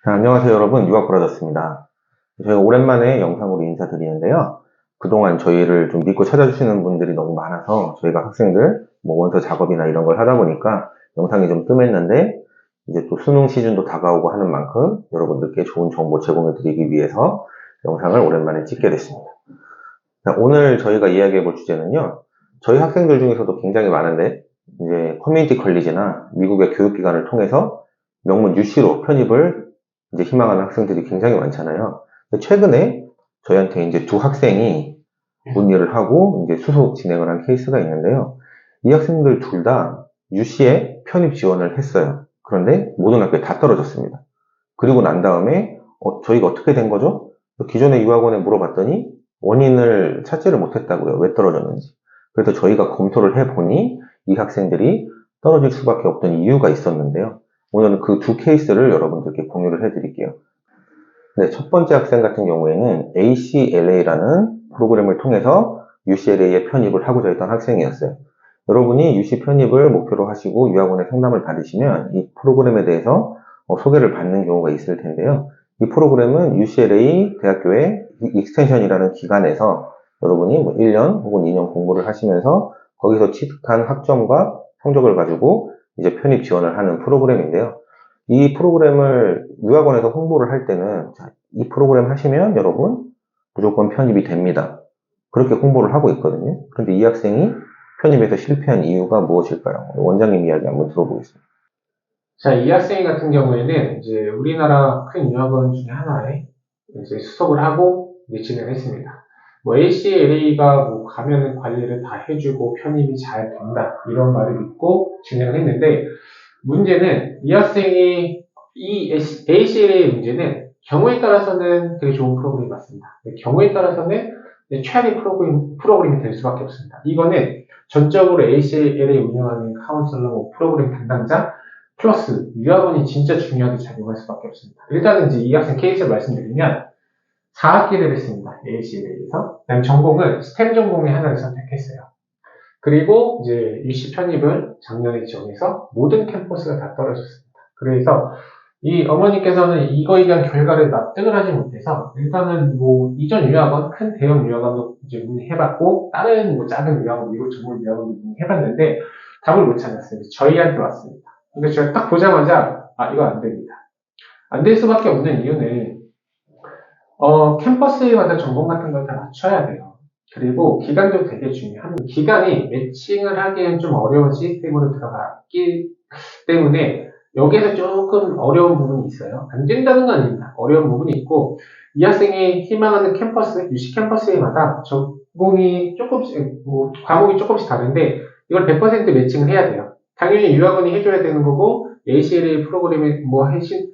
자, 안녕하세요 여러분, 유학브라더스입니다. 저희가 오랜만에 영상으로 인사드리는데요. 그동안 저희를 좀 믿고 찾아주시는 분들이 너무 많아서 저희가 학생들 원서 작업이나 이런 걸 하다 보니까 영상이 좀 뜸했는데, 이제 또 수능 시즌도 다가오고 하는 만큼 여러분들께 좋은 정보 제공해 드리기 위해서 영상을 오랜만에 찍게 됐습니다. 자, 오늘 저희가 이야기해 볼 주제는요, 저희 학생들 중에서도 굉장히 많은데 이제 커뮤니티 컬리지나 미국의 교육기관을 통해서 명문 UC로 편입을 이제 희망하는 학생들이 굉장히 많잖아요. 최근에 저희한테 이제 두 학생이 문의를 하고 이제 수속 진행을 한 케이스가 있는데요. 이 학생들 둘 다 UC에 편입 지원을 했어요. 그런데 모든 학교에 다 떨어졌습니다. 그리고 난 다음에 저희가 어떻게 된 거죠? 기존의 유학원에 물어봤더니 원인을 찾지를 못했다고요. 왜 떨어졌는지. 그래서 저희가 검토를 해보니 이 학생들이 떨어질 수밖에 없던 이유가 있었는데요. 오늘은 그 두 케이스를 여러분들께 공유를 해드릴게요. 네, 첫 번째 학생 같은 경우에는 ACLA라는 프로그램을 통해서 UCLA에 편입을 하고자 했던 학생이었어요. 여러분이 UC 편입을 목표로 하시고 유학원에 상담을 받으시면 이 프로그램에 대해서 소개를 받는 경우가 있을 텐데요. 이 프로그램은 UCLA 대학교의 익스텐션이라는 기관에서 여러분이 1년 혹은 2년 공부를 하시면서 거기서 취득한 학점과 성적을 가지고 이제 편입 지원을 하는 프로그램인데요. 이 프로그램을 유학원에서 홍보를 할 때는 이 프로그램 하시면 여러분 무조건 편입이 됩니다. 그렇게 홍보를 하고 있거든요. 그런데 이 학생이 편입에서 실패한 이유가 무엇일까요? 원장님 이야기 한번 들어보겠습니다. 자, 이 학생 같은 경우에는 이제 우리나라 큰 유학원 중에 하나에 이제 수석을 하고 이제 진행을 했습니다. ACLA가 가면 관리를 다 해주고 편입이 잘 된다 이런 말을 믿고 진행을 했는데, 문제는 이 학생이 이 ACLA 문제는 경우에 따라서는 되게 좋은 프로그램이 맞습니다. 경우에 따라서는 최악의 프로그램이 될 수밖에 없습니다. 이거는 전적으로 ACLA 운영하는 카운슬러, 프로그램 담당자 플러스 유학원이 진짜 중요하게 작용할 수밖에 없습니다. 일단은 이제 이 학생 케이스를 말씀드리면 4학기를 했습니다. ACLA에서. 그다음 전공을 스템 전공의 하나를 선택했어요. 그리고 이제 UC 편입을 작년에 지원해서 모든 캠퍼스가 다 떨어졌습니다. 그래서 이 어머니께서는 이거에 대한 결과를 납득을 하지 못해서 일단은 이전 유학원, 큰 대형 유학원도 이제 문의해봤고 다른 작은 유학원, 미국 전문 유학원도 문의해봤는데 답을 못 찾았어요. 저희한테 왔습니다. 근데 제가 딱 보자마자 이거 안 됩니다. 안 될 수밖에 없는 이유는 캠퍼스마다 전공 같은 걸 다 맞춰야 돼요. 그리고 기간도 되게 중요합니다. 기간이 매칭을 하기엔 좀 어려운 시스템으로 들어갔기 때문에 여기에서 조금 어려운 부분이 있어요. 안 된다는 건 아닙니다. 어려운 부분이 있고, 이 학생이 희망하는 캠퍼스, UC 캠퍼스마다 전공이 조금씩, 과목이 조금씩 다른데 이걸 100% 매칭을 해야 돼요. 당연히 유학원이 해줘야 되는 거고, ACLA 프로그램에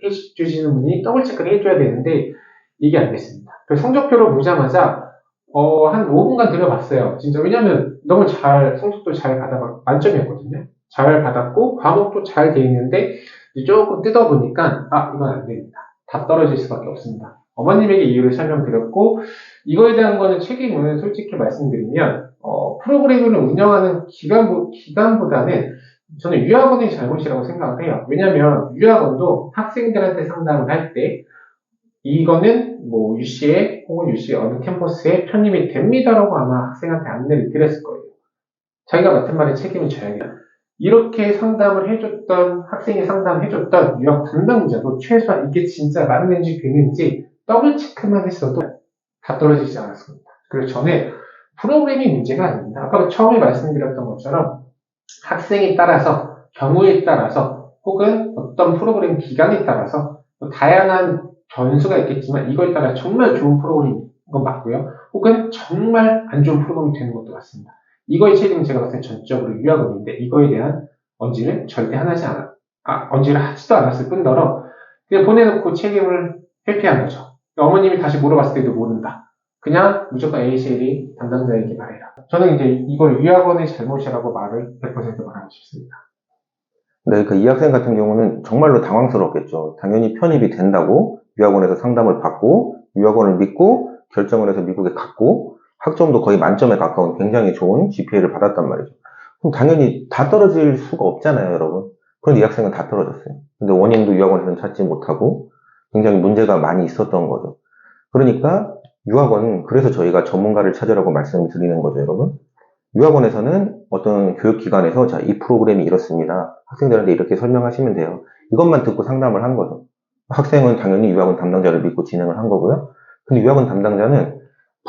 해주시는 분이 더블 체크를 해줘야 되는데 이게 안 됐습니다. 그래서 성적표를 보자마자 한 5분간 들여봤어요. 진짜. 왜냐면 너무 성적도 잘 만점이었거든요. 잘 받았고 과목도 잘 돼 있는데 조금 뜯어보니까 이건 안 됩니다. 다 떨어질 수밖에 없습니다. 어머님에게 이유를 설명드렸고, 이거에 대한 거는 책임은 솔직히 말씀드리면 프로그램을 운영하는 기관보다는 저는 유학원의 잘못이라고 생각을 해요. 왜냐면 유학원도 학생들한테 상담을 할 때 이거는 UC에 혹은 UC 어느 캠퍼스에 편입이 됩니다라고 아마 학생한테 안내를 드렸을 거예요. 자기가 맡은 말에 책임을 져야겠다. 이렇게 학생이 상담해줬던 유학 담당자도 최소한 이게 진짜 맞는지 되는지 더블 체크만 했어도 다 떨어지지 않았습니다. 그래서 저는 프로그램이 문제가 아닙니다. 아까 처음에 말씀드렸던 것처럼 학생에 따라서, 경우에 따라서, 혹은 어떤 프로그램 기간에 따라서 다양한 변수가 있겠지만 이거에 따라 정말 좋은 프로그램인 건 맞고요. 혹은 정말 안 좋은 프로그램이 되는 것도 맞습니다. 이거의 책임은 제가 봤을 때 전적으로 유학원인데 이거에 대한 언지를 절대 언지를 하지도 않았을 뿐더러 그냥 보내놓고 책임을 회피한 거죠. 어머님이 다시 물어봤을 때도 모른다. 그냥 무조건 ACL이 담당자에게 말해라. 저는 이제 이걸 유학원의 잘못이라고 말을 100% 말하고 싶습니다. 네, 이 학생 같은 경우는 정말로 당황스럽겠죠. 당연히 편입이 된다고 유학원에서 상담을 받고 유학원을 믿고 결정을 해서 미국에 갔고 학점도 거의 만점에 가까운 굉장히 좋은 GPA를 받았단 말이죠. 그럼 당연히 다 떨어질 수가 없잖아요, 여러분. 그런데 이 학생은 다 떨어졌어요. 근데 원인도 유학원에서는 찾지 못하고 굉장히 문제가 많이 있었던 거죠. 그러니까 유학원, 그래서 저희가 전문가를 찾으라고 말씀을 드리는 거죠, 여러분. 유학원에서는 어떤 교육기관에서 자, 이 프로그램이 이렇습니다. 학생들한테 이렇게 설명하시면 돼요. 이것만 듣고 상담을 한 거죠. 학생은 당연히 유학원 담당자를 믿고 진행을 한 거고요. 근데 유학원 담당자는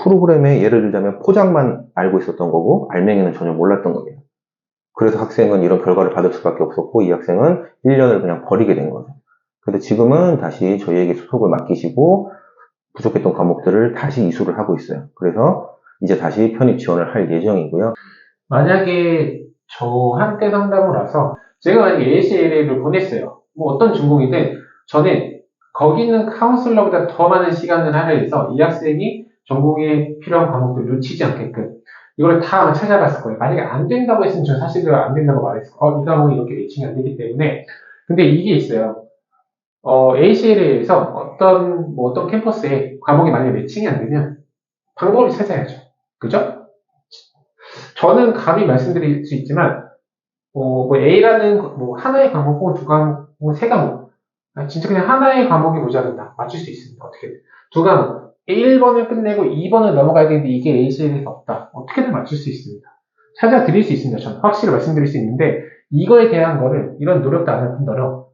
프로그램의 예를 들자면 포장만 알고 있었던 거고 알맹이는 전혀 몰랐던 겁니다. 그래서 학생은 이런 결과를 받을 수밖에 없었고 이 학생은 1년을 그냥 버리게 된 거죠. 근데 지금은 다시 저희에게 수속을 맡기시고 부족했던 과목들을 다시 이수를 하고 있어요. 그래서 이제 다시 편입 지원을 할 예정이고요. 만약에 저한테 상담을 와서 제가 만약에 ACLA를 보냈어요. 뭐 어떤 전공이든 저는 거기 있는 카운슬러보다 더 많은 시간을 할애해서 이 학생이 전공에 필요한 과목들을 놓치지 않게끔 이걸 다 찾아봤을 거예요. 만약에 안 된다고 했으면 저는 사실은 안 된다고 말했을 거예요. 이 과목이 이렇게 매칭이 안 되기 때문에. 근데 이게 있어요. ACLA에서 어떤 캠퍼스에 과목이 만약에 매칭이 안 되면 방법을 찾아야죠. 그죠? 저는 감히 말씀드릴 수 있지만, 뭐 A라는 뭐 하나의 과목 혹은 두 과목 혹은 세 과목, 진짜 그냥 하나의 과목이 모자란다. 맞출 수 있습니다. 어떻게든. 두 과목. 1번을 끝내고 2번을 넘어가야 되는데 이게 ACL에서 없다. 어떻게든 맞출 수 있습니다. 찾아드릴 수 있습니다. 저는 확실히 말씀드릴 수 있는데 이거에 대한 거를 이런 노력도 안 할 뿐더러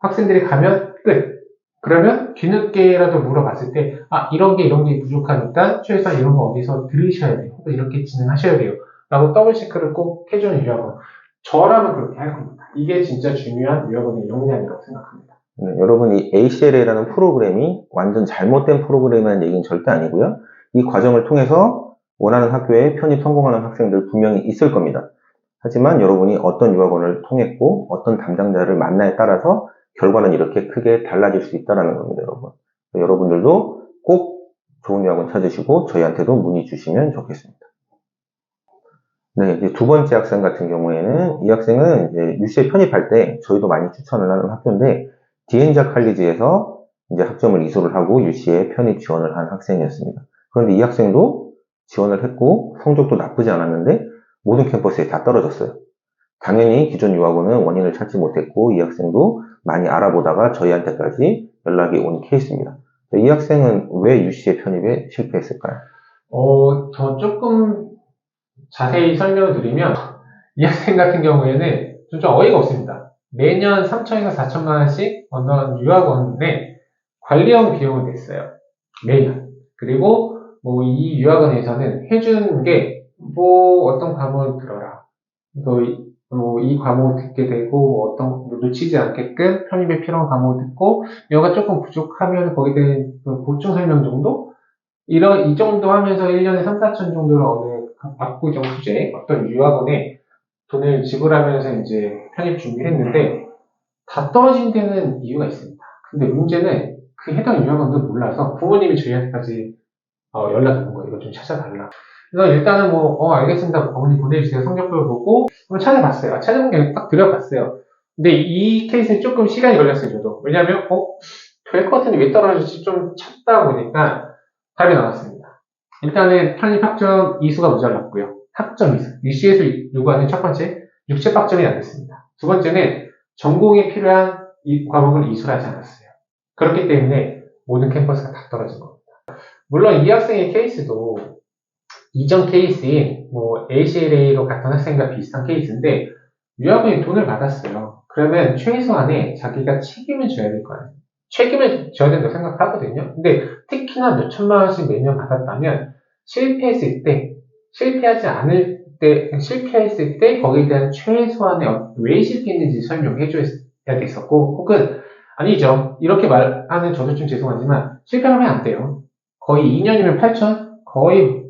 학생들이 가면 끝. 그러면 뒤늦게라도 물어봤을 때 이런 게 부족하니까 최소한 이런 거 어디서 들으셔야 돼요. 혹은 이렇게 진행하셔야 돼요. 라고 더블 체크를 꼭 해주는 유학원. 저라면 그렇게 할 겁니다. 이게 진짜 중요한 유학원의 역량이라고 생각합니다. 네, 여러분 이 ACLA라는 프로그램이 완전 잘못된 프로그램이라는 얘기는 절대 아니고요. 이 과정을 통해서 원하는 학교에 편입 성공하는 학생들 분명히 있을 겁니다. 하지만 여러분이 어떤 유학원을 통했고 어떤 담당자를 만나에 따라서 결과는 이렇게 크게 달라질 수 있다는 겁니다, 여러분. 여러분들도 꼭 좋은 유학원 찾으시고 저희한테도 문의 주시면 좋겠습니다. 네, 이제 두 번째 학생 같은 경우에는 이 학생은 이제 UC에 편입할 때 저희도 많이 추천을 하는 학교인데 디엔자 칼리지에서 이제 학점을 이수를 하고 UC에 편입 지원을 한 학생이었습니다. 그런데 이 학생도 지원을 했고 성적도 나쁘지 않았는데 모든 캠퍼스에 다 떨어졌어요. 당연히 기존 유학원은 원인을 찾지 못했고 이 학생도 많이 알아보다가 저희한테까지 연락이 온 케이스입니다. 이 학생은 왜 UC에 편입에 실패했을까요? 저 조금 자세히 설명을 드리면 이 학생 같은 경우에는 좀 어이가 없습니다. 매년 3천에서 4천만 원씩 어떤 유학원에 관리형 비용을 냈어요. 매년. 그리고 뭐 이 유학원에서는 해준 게 뭐 어떤 과목을 들어라. 이 과목을 듣게 되고 뭐 놓치지 않게끔 편입에 필요한 과목을 듣고 이거가 조금 부족하면 거기에 대한 보충 설명 정도? 이 정도 하면서 1년에 3, 4천 정도를 어느 압구정 수재 어떤 유학원에 돈을 지불하면서 이제 편입 준비를 했는데 다 떨어진 데는 이유가 있습니다. 근데 문제는 그 해당 유학원도 몰라서 부모님이 저희한테까지 연락이 온 거예요. 이거 좀 찾아달라. 그래서 일단은 알겠습니다. 어머니 보내주세요. 성적표를 보고 한번 찾아봤어요. 찾아본 게 딱 들여봤어요. 근데 이 케이스는 조금 시간이 걸렸어요, 저도. 왜냐면, 될 것 같은데 왜 떨어졌지? 좀 찾다 보니까 답이 나왔습니다. 일단은 편입 학점 이수가 모자랐고요. 학점 이수. UC에서 요구하는 첫 번째, 육체 학점이 안 됐습니다. 두 번째는 전공에 필요한 이 과목을 이수하지 않았어요. 그렇기 때문에 모든 캠퍼스가 다 떨어진 겁니다. 물론 이 학생의 케이스도 이전 케이스인 ACLA로 갔던 학생과 비슷한 케이스인데 유학원이 돈을 받았어요. 그러면 최소한의 자기가 책임을 져야 될 거 아니에요. 책임을 져야 된다고 생각하거든요. 근데 특히나 몇 천만 원씩 매년 받았다면 실패했을 때 거기에 대한 최소한의 왜 실패했는지 설명해 줘야 됐었고 혹은 아니죠. 이렇게 말하는 저도 좀 죄송하지만 실패하면 안 돼요. 거의 2년이면 8천? 거의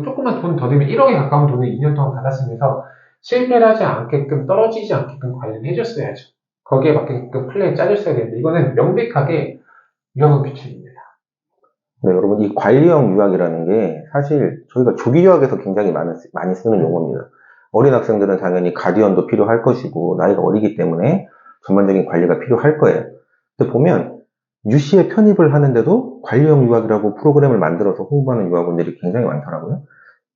조금만 돈 더 내면 1억에 가까운 돈을 2년 동안 받았으면서 실패를 하지 않게끔 떨어지지 않게끔 관리를 해줬어야죠. 거기에 맞게끔 플랜 짜줬어야 되는데 이거는 명백하게 유학원 규칙입니다. 네, 여러분 이 관리형 유학이라는 게 사실 저희가 조기 유학에서 굉장히 많이 쓰는 용어입니다. 어린 학생들은 당연히 가디언도 필요할 것이고 나이가 어리기 때문에 전반적인 관리가 필요할 거예요. 근데 보면 UC에 편입을 하는데도 관리형 유학이라고 프로그램을 만들어서 홍보하는 유학원들이 굉장히 많더라고요.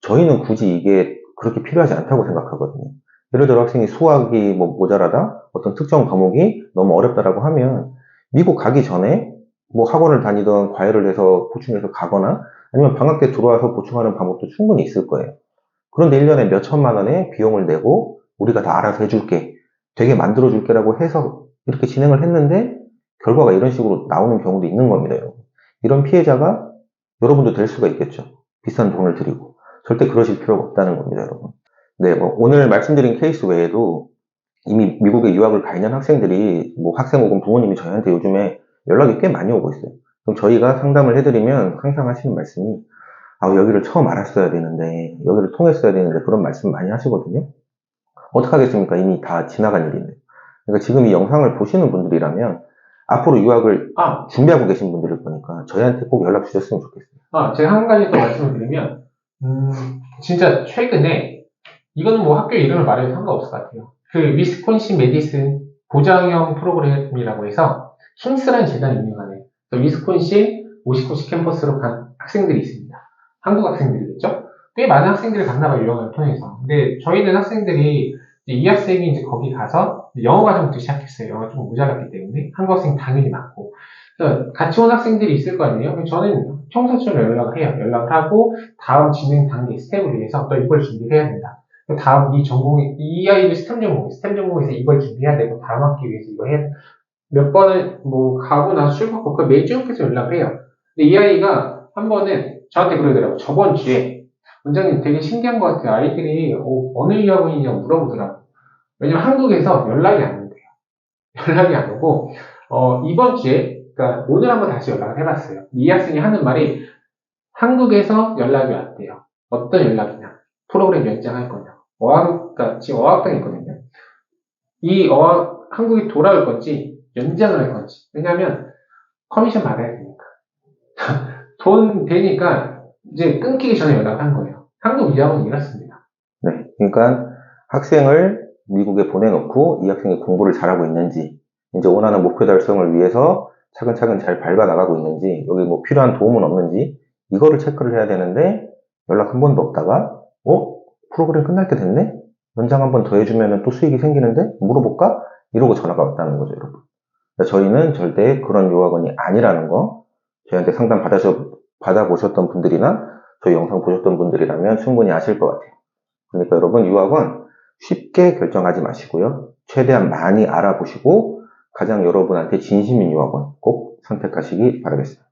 저희는 굳이 이게 그렇게 필요하지 않다고 생각하거든요. 예를 들어 학생이 수학이 모자라다, 어떤 특정 과목이 너무 어렵다라고 하면 미국 가기 전에 뭐 학원을 다니던 과외를 해서 보충해서 가거나 아니면 방학 때 들어와서 보충하는 방법도 충분히 있을 거예요. 그런데 1년에 몇 천만 원의 비용을 내고 우리가 다 알아서 해줄게, 되게 만들어줄게라고 해서 이렇게 진행을 했는데 결과가 이런 식으로 나오는 경우도 있는 겁니다, 여러분. 이런 피해자가 여러분도 될 수가 있겠죠. 비싼 돈을 들이고. 절대 그러실 필요가 없다는 겁니다, 여러분. 네, 뭐 오늘 말씀드린 케이스 외에도 이미 미국에 유학을 가 있는 학생들이 뭐 학생 혹은 부모님이 저희한테 요즘에 연락이 꽤 많이 오고 있어요. 그럼 저희가 상담을 해드리면 항상 하시는 말씀이 여기를 처음 알았어야 되는데, 여기를 통했어야 되는데, 그런 말씀 많이 하시거든요. 어떡하겠습니까? 이미 다 지나간 일인데. 그러니까 지금 이 영상을 보시는 분들이라면 앞으로 유학을 준비하고 계신 분들일 거니까 저희한테 꼭 연락 주셨으면 좋겠어요. 제가 한 가지 더 말씀을 드리면, 진짜 최근에, 이거는 뭐 학교 이름을 말해도 상관없을 것 같아요. 그 위스콘신 메디슨 보장형 프로그램이라고 해서 킹스라는 재단이 운영하는 위스콘신 50호시 캠퍼스로 간 학생들이 있습니다. 한국 학생들이겠죠? 꽤 많은 학생들이 갔나 봐요, 유학을 통해서. 근데 저희는 학생들이 이 학생이 이제 거기 가서 영어 과정부터 시작했어요. 영어가 좀 모자랐기 때문에 한국 학생 당연히 많고. 그래서 같이 온 학생들이 있을 거 아니에요? 저는 평소처럼 연락을 해요. 연락을 하고 다음 진행 단계 스텝을 위해서 너 이걸 준비해야 된다. 다음 이 아이도 스템 전공에서 이걸 준비해야 되고 다음 학기 위해서 이거 해야 돼. 몇 번을 뭐 가고 나서 술 먹고 그 매주 계속 연락을 해요. 근데 이 아이가 한 번은 저한테 그러더라고. 저번 주에 원장님 되게 신기한 것 같아요. 아이들이 어느 유학원이냐고 물어보더라고. 왜냐면 한국에서 연락이 안 온대요. 연락이 안 오고 이번 주에 그러니까 오늘 한번 다시 연락을 해봤어요. 이 학생이 하는 말이 한국에서 연락이 왔대요. 어떤 연락이냐? 프로그램 연장할 거냐? 그러니까 지금 어학당이 있거든요. 한국이 돌아올 건지 연장을 할 건지. 왜냐하면 커미션 받아야 되니까. 돈 되니까 이제 끊기기 전에 연락을 한 거예요. 한국 유학은 이렇습니다. 네, 그러니까 학생을 미국에 보내놓고 이 학생이 공부를 잘하고 있는지, 이제 원하는 목표 달성을 위해서 차근차근 잘 밟아 나가고 있는지, 여기 뭐 필요한 도움은 없는지, 이거를 체크를 해야 되는데 연락 한 번도 없다가 프로그램 끝날 때 됐네? 연장 한 번 더 해주면 또 수익이 생기는데? 물어볼까? 이러고 전화가 왔다는 거죠, 여러분. 그러니까 저희는 절대 그런 유학원이 아니라는 거, 저희한테 상담 받아보셨던 분들이나 저희 영상 보셨던 분들이라면 충분히 아실 것 같아요. 그러니까 여러분, 유학원 쉽게 결정하지 마시고요. 최대한 많이 알아보시고 가장 여러분한테 진심인 유학원 꼭 선택하시기 바라겠습니다.